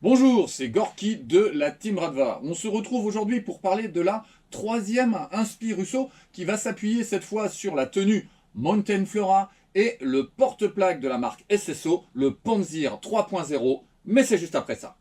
Bonjour, c'est Gorky de la Team Radva. On se retrouve aujourd'hui pour parler de la troisième inspi Russo qui va s'appuyer cette fois sur la tenue Mountain Flora et le porte-plaque de la marque SSO, le Panzir 3.0, mais c'est juste après ça.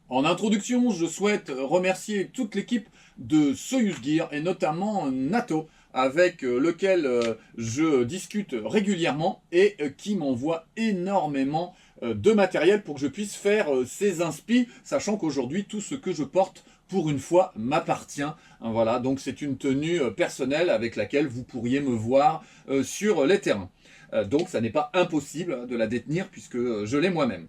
En introduction, je souhaite remercier toute l'équipe de Soyuz Gear et notamment Nato, avec lequel je discute régulièrement et qui m'envoie énormément de matériel pour que je puisse faire ces inspi, sachant qu'aujourd'hui tout ce que je porte pour une fois m'appartient. Voilà, donc c'est une tenue personnelle avec laquelle vous pourriez me voir sur les terrains. Donc ça n'est pas impossible de la détenir puisque je l'ai moi-même.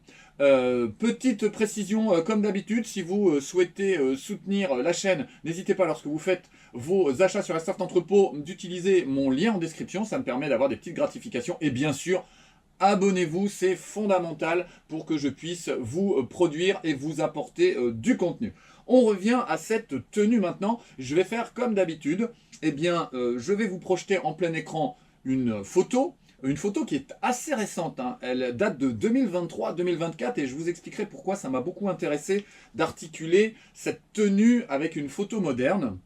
Petite précision, comme d'habitude, si vous souhaitez soutenir la chaîne, n'hésitez pas lorsque vous faites vos achats sur Airsoft Entrepôt d'utiliser mon lien en description, ça me permet d'avoir des petites gratifications et bien sûr, abonnez-vous, c'est fondamental pour que je puisse vous produire et vous apporter du contenu. On revient à cette tenue maintenant, je vais faire comme d'habitude, eh bien je vais vous projeter en plein écran une photo qui est assez récente, hein. Elle date de 2023-2024 et je vous expliquerai pourquoi ça m'a beaucoup intéressé d'articuler cette tenue avec une photo moderne.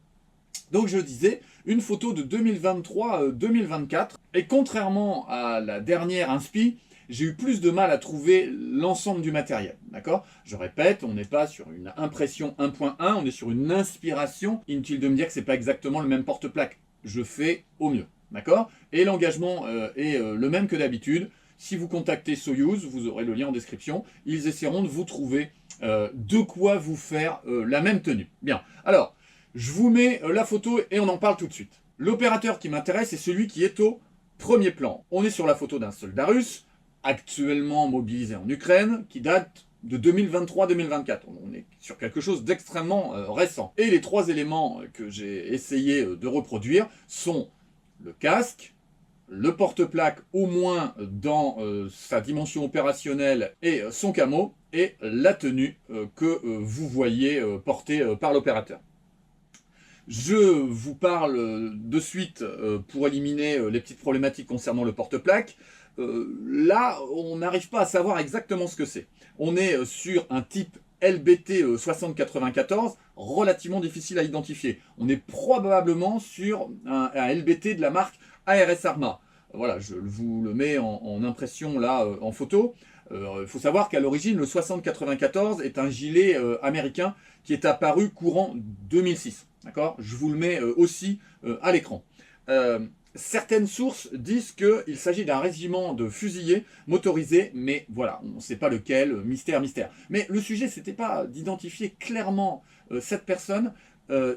Donc je disais, une photo de 2023-2024 et contrairement à la dernière inspi, j'ai eu plus de mal à trouver l'ensemble du matériel, d'accord? Je répète, on n'est pas sur une impression 1.1, on est sur une inspiration. Inutile de me dire que c'est pas exactement le même porte-plaque. Je fais au mieux. D'accord? Et l'engagement est le même que d'habitude. Si vous contactez Soyuz, vous aurez le lien en description. Ils essaieront de vous trouver de quoi vous faire la même tenue. Bien. Alors, je vous mets la photo et on en parle tout de suite. L'opérateur qui m'intéresse est celui qui est au premier plan. On est sur la photo d'un soldat russe, actuellement mobilisé en Ukraine, qui date de 2023-2024. On est sur quelque chose d'extrêmement récent. Et les trois éléments que j'ai essayé de reproduire sont le casque, le porte-plaque au moins dans sa dimension opérationnelle et son camo, et la tenue que vous voyez portée par l'opérateur. Je vous parle de suite pour éliminer les petites problématiques concernant le porte-plaque. Là, on n'arrive pas à savoir exactement ce que c'est. On est sur un type LBT 6094, relativement difficile à identifier. On est probablement sur un LBT de la marque ARS Arma. Voilà, je vous le mets en impression là, en photo. Il faut savoir qu'à l'origine, le 6094 est un gilet américain qui est apparu courant 2006. D'accord? Je vous le mets aussi à l'écran. Certaines sources disent qu'il s'agit d'un régiment de fusiliers motorisés, mais voilà, on ne sait pas lequel, mystère, mystère. Mais le sujet, c'était pas d'identifier clairement cette personne,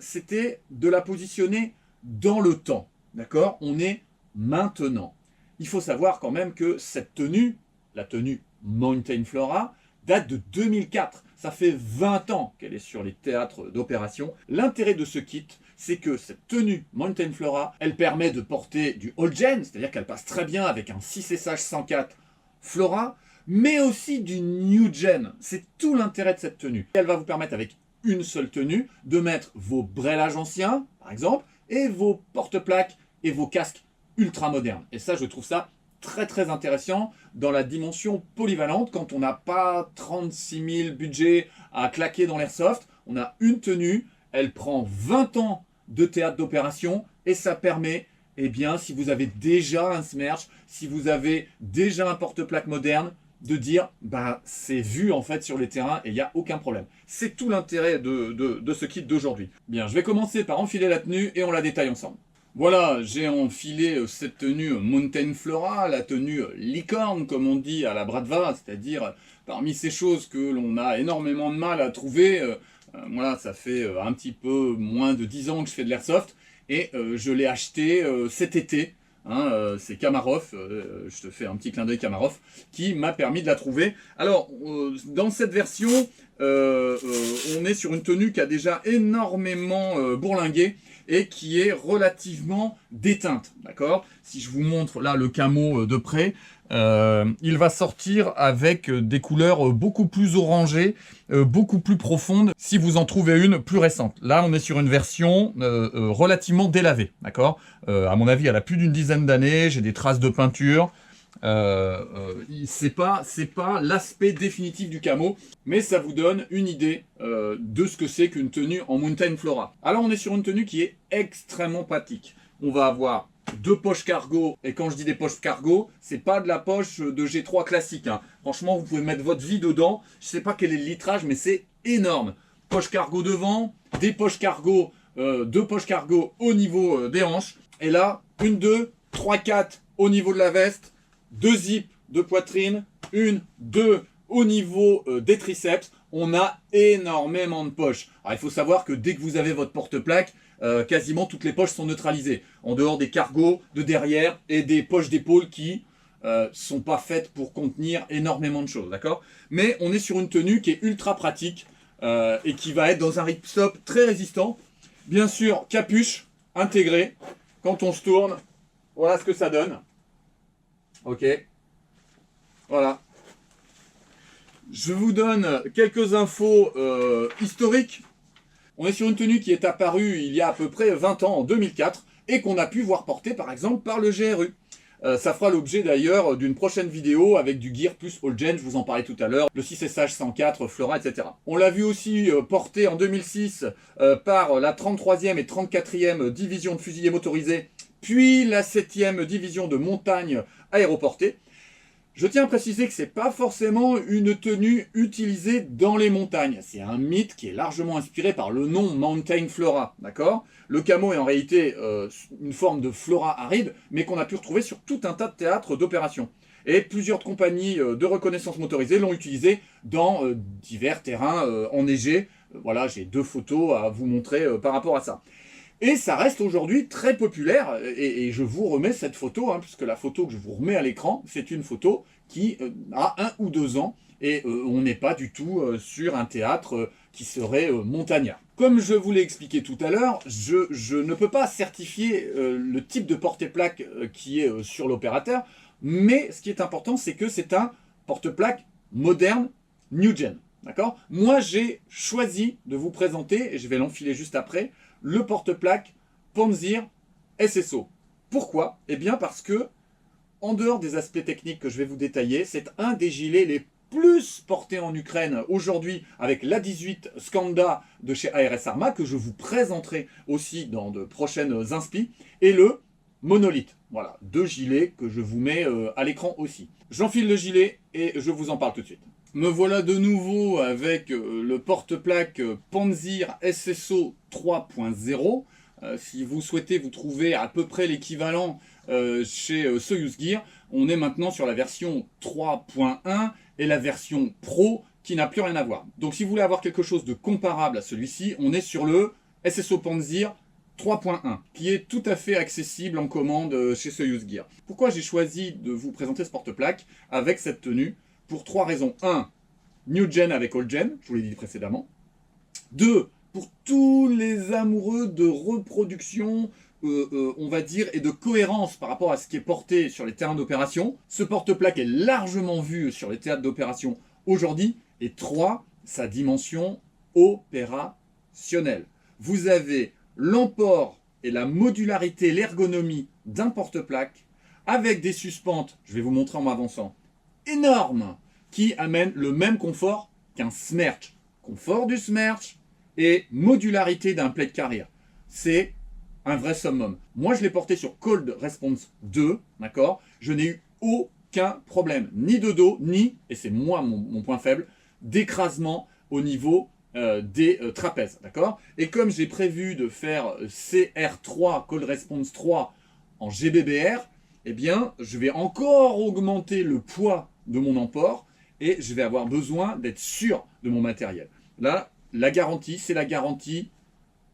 c'était de la positionner dans le temps. D'accord? On est maintenant. Il faut savoir quand même que cette tenue, la tenue Mountain Flora, date de 2004. Ça fait 20 ans qu'elle est sur les théâtres d'opération. L'intérêt de ce kit, c'est que cette tenue Mountain Flora, elle permet de porter du old gen, c'est-à-dire qu'elle passe très bien avec un 6SH 104 Flora, mais aussi du new gen. C'est tout l'intérêt de cette tenue. Elle va vous permettre avec une seule tenue de mettre vos brélages anciens, par exemple, et vos porte-plaques et vos casques ultra modernes. Et ça, je trouve ça très très intéressant dans la dimension polyvalente quand on n'a pas 36 000 budgets à claquer dans l'airsoft. On a une tenue, elle prend 20 ans de théâtre d'opération et ça permet, eh bien, si vous avez déjà un Smerch, si vous avez déjà un porte-plaque moderne, de dire, bah, c'est vu en fait sur les terrains et il n'y a aucun problème. C'est tout l'intérêt de ce kit d'aujourd'hui. Bien, je vais commencer par enfiler la tenue et on la détaille ensemble. Voilà, j'ai enfilé cette tenue Mountain Flora, la tenue licorne comme on dit à la Bradva, c'est-à-dire parmi ces choses que l'on a énormément de mal à trouver. Voilà, ça fait un petit peu moins de 10 ans que je fais de l'airsoft et je l'ai acheté cet été. Hein, c'est Kamarov, je te fais un petit clin d'œil Kamarov, qui m'a permis de la trouver. Alors, dans cette version, on est sur une tenue qui a déjà énormément bourlingué. et qui est relativement déteinte, d'accord? Si je vous montre là le camo de près, il va sortir avec des couleurs beaucoup plus orangées, beaucoup plus profondes, si vous en trouvez une plus récente. Là, on est sur une version relativement délavée, d'accord? À mon avis, elle a plus d'une dizaine d'années, j'ai des traces de peinture. C'est pas l'aspect définitif du camo, mais ça vous donne une idée de ce que c'est qu'une tenue en Mountain Flora. Alors on est sur une tenue qui est extrêmement pratique. On va avoir deux poches cargo, et quand je dis des poches cargo, c'est pas de la poche de G3 classique, hein. Franchement, vous pouvez mettre votre vie dedans. Je sais pas quel est le litrage, mais c'est énorme. Poche cargo devant, des poches cargo, deux poches cargo au niveau des hanches, et là, une, deux, trois, quatre au niveau de la veste, deux zips de poitrine, une, deux au niveau des triceps. On a énormément de poches. Alors, il faut savoir que dès que vous avez votre porte-plaque, quasiment toutes les poches sont neutralisées. En dehors des cargos de derrière et des poches d'épaule qui sont pas faites pour contenir énormément de choses, d'accord? Mais on est sur une tenue qui est ultra pratique et qui va être dans un ripstop très résistant. Bien sûr, capuche intégrée. Quand on se tourne, voilà ce que ça donne. Ok. Voilà. Je vous donne quelques infos historiques. On est sur une tenue qui est apparue il y a à peu près 20 ans, en 2004, et qu'on a pu voir porter par exemple par le GRU. Ça fera l'objet d'ailleurs d'une prochaine vidéo avec du gear plus all gen, je vous en parlais tout à l'heure, le 6SH 104, Flora, etc. On l'a vu aussi porter en 2006 par la 33e et 34e division de fusiliers motorisés, puis la 7e division de montagne aéroportée. Je tiens à préciser que ce n'est pas forcément une tenue utilisée dans les montagnes. C'est un mythe qui est largement inspiré par le nom Mountain Flora, d'accord? Le camo est en réalité une forme de flora aride, mais qu'on a pu retrouver sur tout un tas de théâtres d'opérations. Et plusieurs compagnies de reconnaissance motorisée l'ont utilisé dans divers terrains enneigés. Voilà, j'ai deux photos à vous montrer par rapport à ça. Et ça reste aujourd'hui très populaire, et je vous remets cette photo, hein, puisque la photo que je vous remets à l'écran, c'est une photo qui a 1 ou 2 ans, et on n'est pas du tout sur un théâtre qui serait montagnard. Comme je vous l'ai expliqué tout à l'heure, je ne peux pas certifier le type de porte-plaque qui est sur l'opérateur, mais ce qui est important, c'est que c'est un porte-plaque moderne, new gen. D'accord? Moi, j'ai choisi de vous présenter, et je vais l'enfiler juste après, le porte-plaque Panzir SSO. Pourquoi? Eh bien parce que, en dehors des aspects techniques que je vais vous détailler, c'est un des gilets les plus portés en Ukraine aujourd'hui avec l'A18 Skanda de chez ARS Arma, que je vous présenterai aussi dans de prochaines inspi, et le Monolith. Voilà, deux gilets que je vous mets à l'écran aussi. J'enfile le gilet et je vous en parle tout de suite. Me voilà de nouveau avec le porte-plaque Panzir SSO 3.0. Si vous souhaitez vous trouver à peu près l'équivalent chez Soyuz Gear, on est maintenant sur la version 3.1 et la version Pro qui n'a plus rien à voir. Donc si vous voulez avoir quelque chose de comparable à celui-ci, on est sur le SSO Panzir 3.1, qui est tout à fait accessible en commande chez Soyuz Gear. Pourquoi j'ai choisi de vous présenter ce porte-plaque avec cette tenue? Pour 3 raisons. 1, New Gen avec Old Gen, je vous l'ai dit précédemment. 2, pour tous les amoureux de reproduction, on va dire, et de cohérence par rapport à ce qui est porté sur les terrains d'opération. Ce porte-plaque est largement vu sur les théâtres d'opération aujourd'hui. Et 3, sa dimension opérationnelle. Vous avez l'emport et la modularité, l'ergonomie d'un porte-plaque avec des suspentes, je vais vous montrer en m'avançant, énormes, qui amènent le même confort qu'un Smerch. Confort du Smerch et modularité d'un plate carrier. C'est un vrai summum. Moi, je l'ai porté sur Cold Response 2, d'accord? Je n'ai eu aucun problème, ni de dos, ni, et c'est moi mon point faible, d'écrasement au niveau des trapèzes, d'accord? Et comme j'ai prévu de faire CR3, Cold Response 3 en GBBR, eh bien, je vais encore augmenter le poids de mon emport et je vais avoir besoin d'être sûr de mon matériel. Là, la garantie, c'est la garantie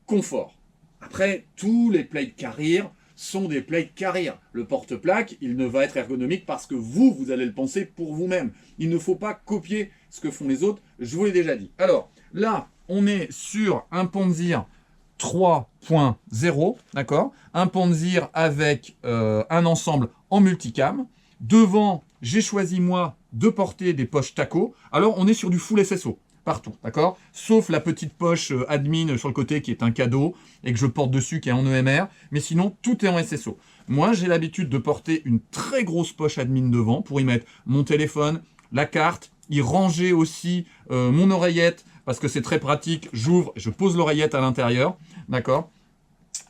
confort. Après, tous les plate carrier sont des plate carrier. Le porte-plaque, il ne va être ergonomique parce que vous allez le penser pour vous-même. Il ne faut pas copier ce que font les autres, je vous l'ai déjà dit. Alors, là, on est sur un Panzir 3.0, d'accord? Un Panzer avec un ensemble en multicam. Devant, j'ai choisi moi de porter des poches taco. Alors, on est sur du full SSO, partout, d'accord? Sauf la petite poche admin sur le côté qui est un cadeau et que je porte dessus qui est en EMR. Mais sinon, tout est en SSO. Moi, j'ai l'habitude de porter une très grosse poche admin devant pour y mettre mon téléphone, la carte, y ranger aussi mon oreillette parce que c'est très pratique. J'ouvre, je pose l'oreillette à l'intérieur, d'accord?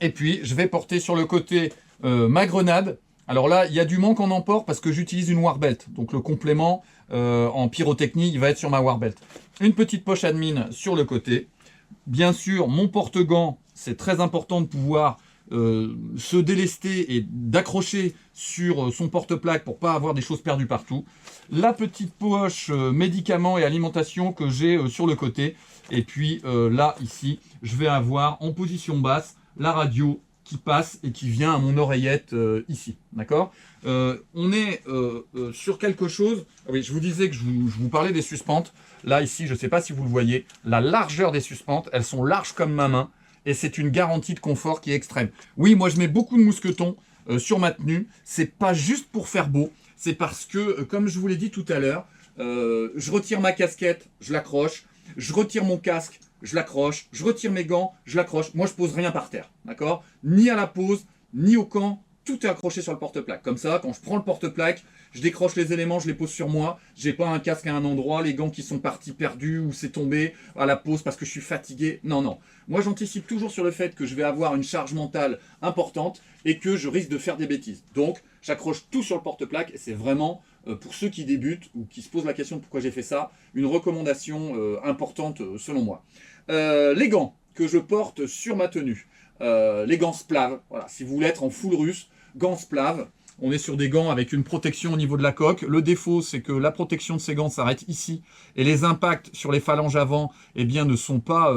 Et puis, je vais porter sur le côté ma grenade. Alors là, il y a du manque en emport parce que j'utilise une Warbelt. Donc le complément en pyrotechnie, il va être sur ma Warbelt. Une petite poche admin sur le côté. Bien sûr, mon porte-gants, c'est très important de pouvoir se délester et d'accrocher sur son porte-plaque pour pas avoir des choses perdues partout. La petite poche médicaments et alimentation que j'ai sur le côté. Et puis là, ici, je vais avoir en position basse la radio qui passe et qui vient à mon oreillette ici. D'accord? On est sur quelque chose... Ah oui, je vous disais que je vous parlais des suspentes. Là, ici, je ne sais pas si vous le voyez, la largeur des suspentes, elles sont larges comme ma main. Et c'est une garantie de confort qui est extrême. Oui, moi, je mets beaucoup de mousquetons sur ma tenue. C'est pas juste pour faire beau. C'est parce que, comme je vous l'ai dit tout à l'heure, je retire ma casquette, je l'accroche. Je retire mon casque, je l'accroche. Je retire mes gants, je l'accroche. Moi, je pose rien par terre, d'accord? Ni à la pose, ni au camp. Tout est accroché sur le porte-plaque. Comme ça, quand je prends le porte-plaque, je décroche les éléments, je les pose sur moi. J'ai pas un casque à un endroit, les gants qui sont partis perdus ou c'est tombé à la pause parce que je suis fatigué. Non, non. Moi, j'anticipe toujours sur le fait que je vais avoir une charge mentale importante et que je risque de faire des bêtises. Donc, j'accroche tout sur le porte-plaque et c'est vraiment, pour ceux qui débutent ou qui se posent la question de pourquoi j'ai fait ça, une recommandation importante selon moi. Les gants que je porte sur ma tenue. Les gants splav. Voilà, si vous voulez être en full russe, gants splav. On est sur des gants avec une protection au niveau de la coque. Le défaut, c'est que la protection de ces gants s'arrête ici. Et les impacts sur les phalanges avant eh bien, ne sont pas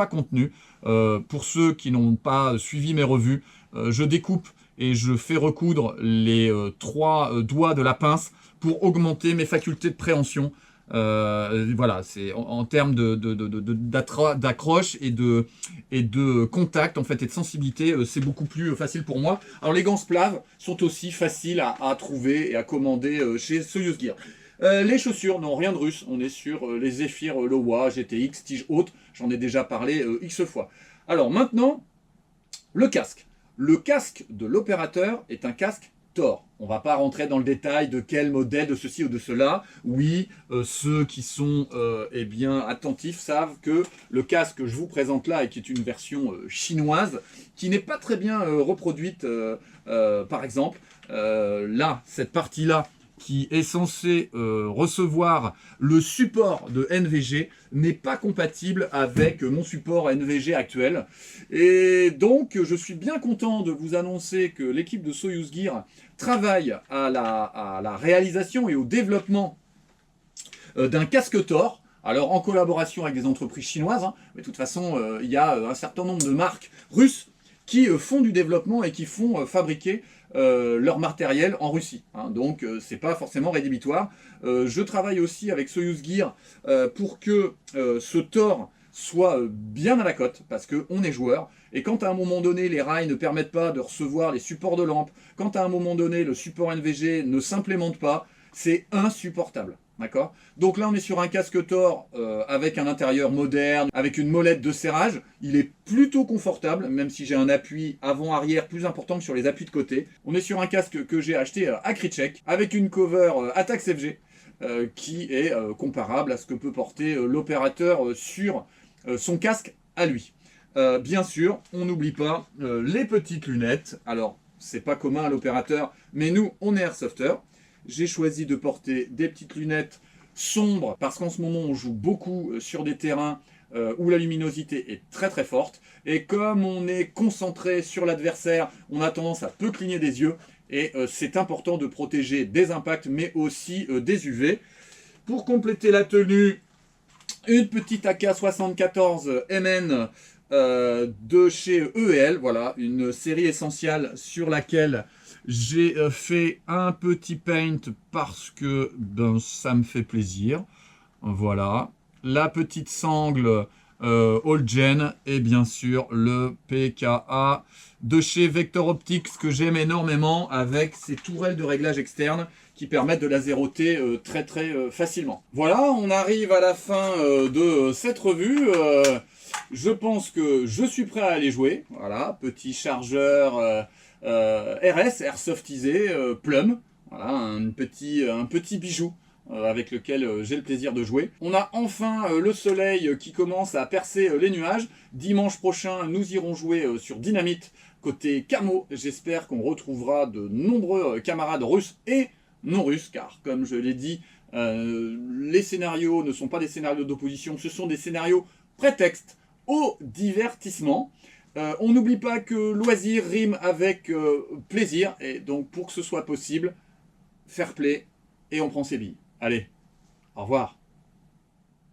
contenus. Pour ceux qui n'ont pas suivi mes revues, je découpe et je fais recoudre les 3 doigts de la pince pour augmenter mes facultés de préhension. Voilà, c'est en termes d'accroche et de contact en fait et de sensibilité, c'est beaucoup plus facile pour moi. Alors les gants splav sont aussi faciles à trouver et à commander chez Soyuz Gear. Les chaussures n'ont rien de russe, on est sur les Zephyr Lowa GTX tige haute, j'en ai déjà parlé X fois. Alors maintenant, le casque. Le casque de l'opérateur est un casque Thor. On ne va pas rentrer dans le détail de quel modèle de ceci ou de cela. Oui, ceux qui sont eh bien, attentifs savent que le casque que je vous présente là, et qui est une version chinoise, qui n'est pas très bien reproduite, par exemple, là, cette partie-là, qui est censée recevoir le support de NVG, n'est pas compatible avec mon support NVG actuel. Et donc, je suis bien content de vous annoncer que l'équipe de Soyuz Gear travaille à la réalisation et au développement d'un casque Thor. Alors, en collaboration avec des entreprises chinoises, hein, mais de toute façon, il y a un certain nombre de marques russes qui font du développement et qui font fabriquer leur matériel en Russie. Hein, donc, c'est pas forcément rédhibitoire. Je travaille aussi avec Soyuz Gear pour que ce Thor soit bien à la cote, parce qu'on est joueur, et quand à un moment donné les rails ne permettent pas de recevoir les supports de lampe, quand à un moment donné le support NVG ne s'implémente pas, c'est insupportable. D'accord? Donc là on est sur un casque Thor avec un intérieur moderne, avec une molette de serrage. Il est plutôt confortable, même si j'ai un appui avant-arrière plus important que sur les appuis de côté. On est sur un casque que j'ai acheté à Krychek, avec une cover Attax FG, qui est comparable à ce que peut porter l'opérateur sur son casque à lui. Bien sûr, on n'oublie pas les petites lunettes. Alors, c'est pas commun à l'opérateur, mais nous, on est airsofter. J'ai choisi de porter des petites lunettes sombres parce qu'en ce moment, on joue beaucoup sur des terrains où la luminosité est très très forte. Et comme on est concentré sur l'adversaire, on a tendance à peu cligner des yeux. Et c'est important de protéger des impacts, mais aussi des UV. Pour compléter la tenue, une petite AK-74 MN de chez EL, voilà, une série essentielle sur laquelle j'ai fait un petit paint parce que ben, ça me fait plaisir. Voilà, la petite sangle All Gen et bien sûr le PKA de chez Vector Optics que j'aime énormément avec ses tourelles de réglage externe qui permettent de la zéroter très facilement. Voilà, on arrive à la fin de cette revue. Je pense que je suis prêt à aller jouer. Voilà, petit chargeur RS, airsoftisé, Plum. Voilà, un petit bijou avec lequel j'ai le plaisir de jouer. On a enfin le soleil qui commence à percer les nuages. Dimanche prochain, nous irons jouer sur Dynamite côté camo. J'espère qu'on retrouvera de nombreux camarades russes et non russes, car comme je l'ai dit, les scénarios ne sont pas des scénarios d'opposition, ce sont des scénarios prétextes au divertissement. On n'oublie pas que loisir rime avec plaisir, et donc pour que ce soit possible, fair play, et on prend ses billes. Allez, au revoir.